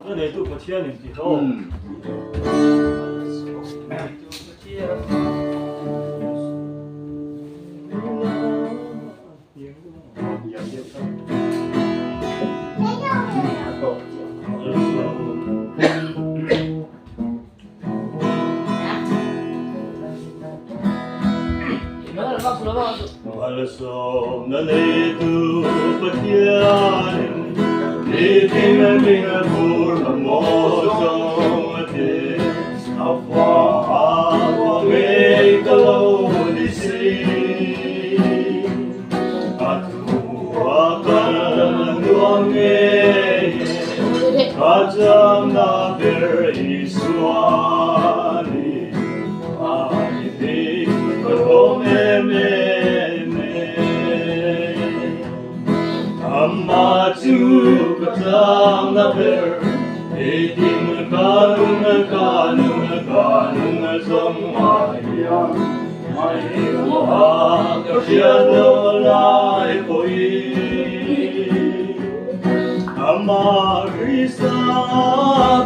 那你都不天的地方。Alsom na letu patianin Litin na minabur amosong ate Awa awang ay kalawalisi Atuwa ka ng duwangay Kajam na beriswani Ahiti karomeme Amma tu katang na per Eting kanung song maya Mai buha kasyado lai poi Amma risa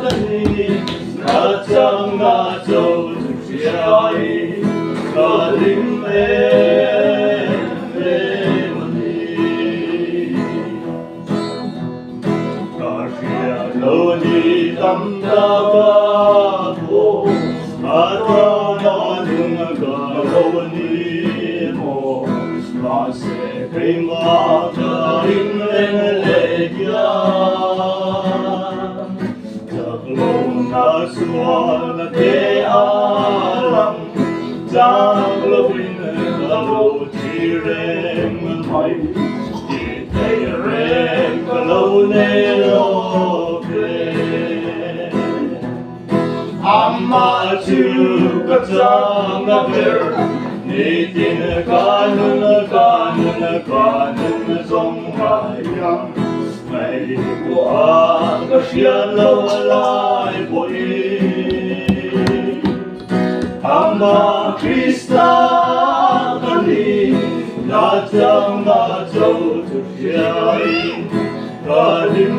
kani Katang na châu siyai Kalim Loni tamdagato Atananing galoni mo Mase prima karing lenlegya Taglong naswan te alam Taglawin galo tireng may Itayareng galo nelo Amma tu katang na per Nitin kanun song hayang May buha kasyalo alay poi Amma Krista kani Natang na châu tu siyay Kalim